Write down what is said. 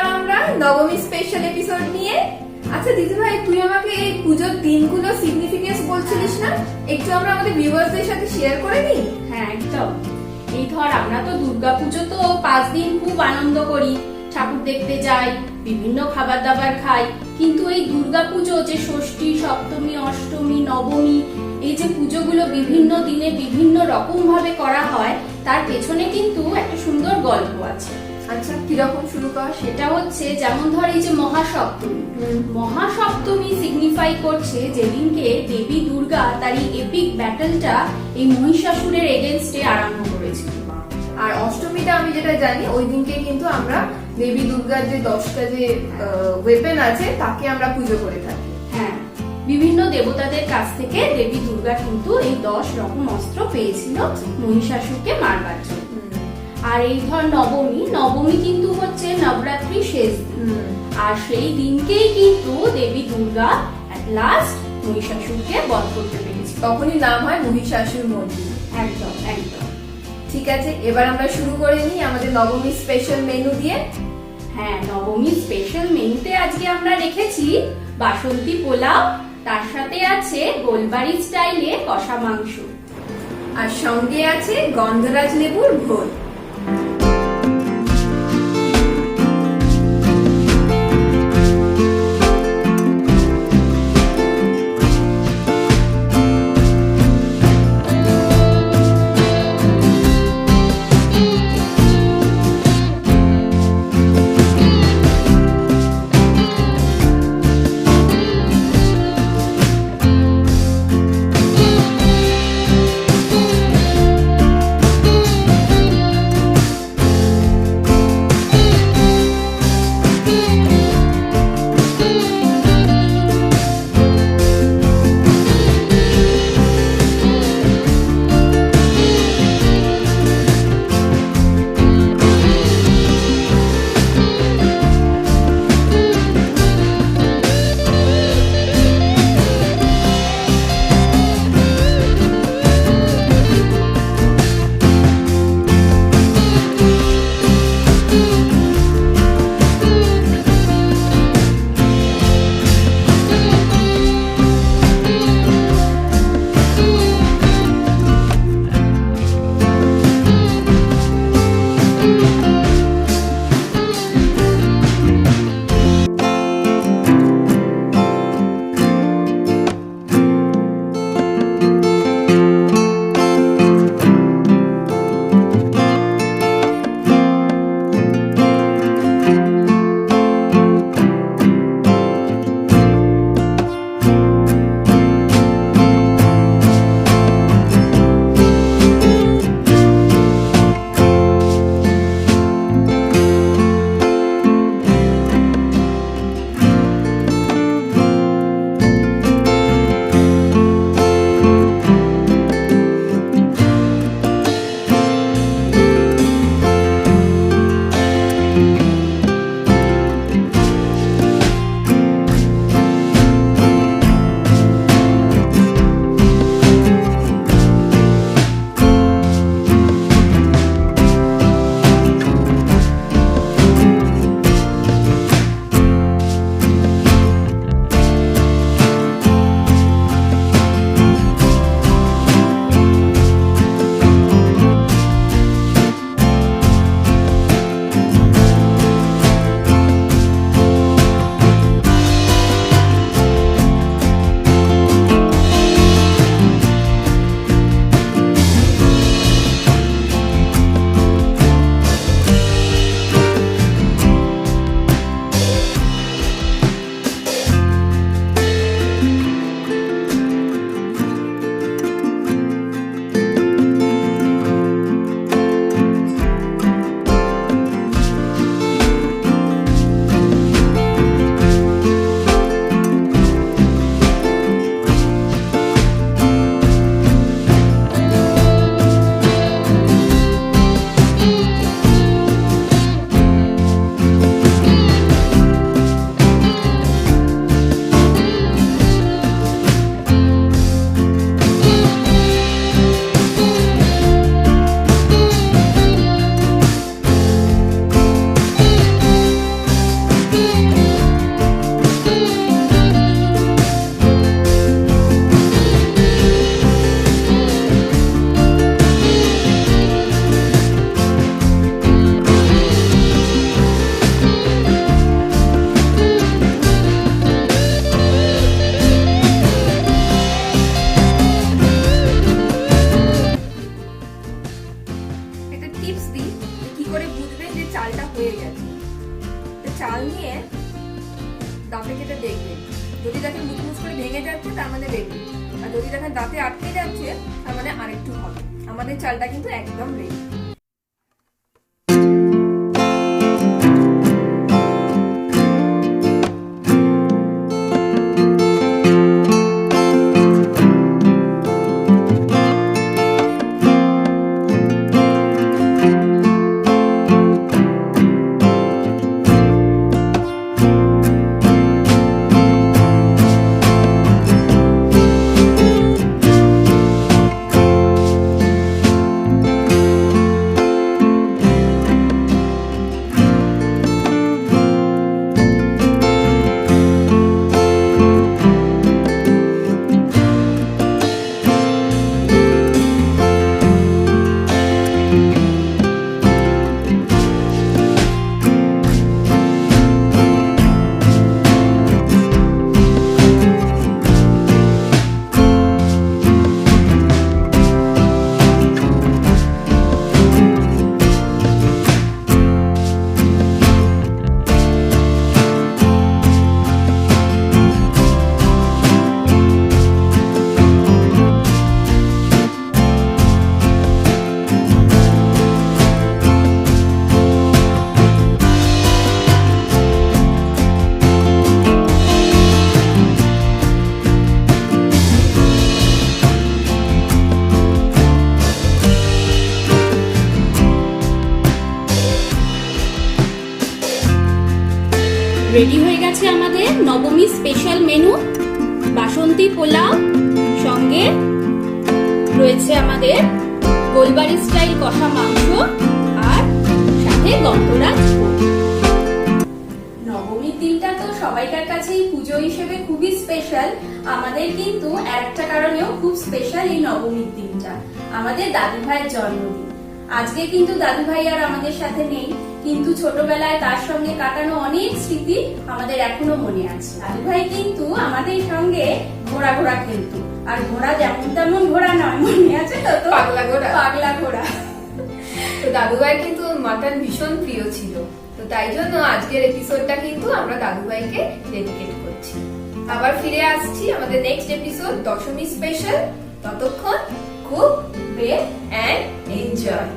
এলাম আমরা নবমী স্পেশাল এপিসোড নিয়ে। আচ্ছা দিদি ভাই, তুই আমাকে এই পুজোর দিনগুলো সিগনিফিকেন্স বলছিলিস না, একটু আমরা আমাদের ভিউয়ার্সদের সাথে শেয়ার করে নিই। হ্যাঁ একদম। এই ধর, আমরা তো দুর্গাপুজো তো 5 দিন খুব আনন্দ করি, ঠাকুর দেখতে যাই, বিভিন্ন খাবার দাবার খাই, কিন্তু এই দুর্গাপুজো যে ষষ্ঠী, সপ্তমী, অষ্টমী, নবমী, এই যে পুজোগুলো বিভিন্ন দিনে বিভিন্ন রকম ভাবে করা হয়, তার পেছনে কিন্তু একটা সুন্দর গল্প আছে। আচ্ছা, কিরকম শুরু কর? সেটা হচ্ছে, যেমন ধর এই যে মহাসপ্তমী, মহাসপ্তমী সিগনিফাই করছে যেদিনকে দেবী দুর্গা তার এই এপিক ব্যাটলটা এই মহিষাসুরের এগেনস্টে আরম্ভ করেছিল। আর অষ্টমীটা আমি যেটা জানি, ওই দিনকে কিন্তু আমরা দেবী দুর্গার যে 10টা যে ওয়েপেন আছে তাকে আমরা পুজো করে থাকি। হ্যাঁ, বিভিন্ন দেবতাদের কাছ থেকে দেবী দুর্গা কিন্তু এই 10 রকম অস্ত্র পেয়েছিল মহিষাসুরকে মারবার জন্য। আর এই ধর নবমী, নবমী কিন্তু হচ্ছে নবরাত্রি শেষ দিন, আর সেই দিনকেই কিন্তু দেবী দুর্গা এট লাস্ট মহিষাসুরকে বধ করতে পেরেছিল। তখনই নাম হয় মহিষাসুর মর্দিনী। একদম একদম। ঠিক আছে, এবার আমরা শুরু করে নিই আমাদের নবমী স্পেশাল মেনু দিয়ে। হ্যাঁ, নবমী স্পেশাল মেনুতে আজকে আমরা রেখেছি বাসন্তী পোলাও, তার সাথে আছে গোলবারি স্টাইলে কষা মাংস, আর সঙ্গে আছে গন্ধরাজ লেবুর ঘোল। চাল নিয়ে দাঁতে কেটে দেখবেন, যদি দেখেন মুচমুচ করে ভেঙে যাচ্ছে তার মানে রেডি, আর যদি দেখেন দাঁতে আটকে যাচ্ছে তার মানে আরেকটু হবে। আমাদের চালটা কিন্তু একদম রেডি। রেডি হয়ে গেছে আমাদের নবমী স্পেশাল মেনু বাসন্তী পোলাও, সঙ্গে রয়েছে আমাদের গোলবারি স্টাইল কষা মাংস আর সাথে গন্ধরাজ ঘোল। নবমীর দিনটা তো সবাইকার কাছেই পুজো হিসেবে খুবই স্পেশাল, আমাদের কিন্তু আরেকটা কারণেও খুব স্পেশাল এই নবমীর দিনটা, আমাদের দাদু ভাইয়ের জন্মদিন। আজকে কিন্তু দাদু ভাই আর আমাদের সাথে নেই, কিন্তু ছোটবেলায় তার সঙ্গে কাটানো অনেক স্মৃতি আমাদের এখনো মনে আছে। দাদু ভাই কিন্তু আমাদের সঙ্গে ঘোড়া ঘোড়া খেলতো, আর ঘোড়া যেমন তেমন ঘোড়া নয়, মনে আছে তো? পাগলা ঘোড়া। পাগলা ঘোড়া। তো দাদু ভাই কিন্তু মাটন ভীষণ প্রিয় ছিল, তো তাই জন্য আজকের এপিসোডটা কিন্তু আমরা দাদু ভাইকে ডেডিকেট করছি। আবার ফিরে আসছি আমাদের নেক্সট এপিসোড দশমী স্পেশাল। ততক্ষণ কুক, বেক এন্ড এনজয়।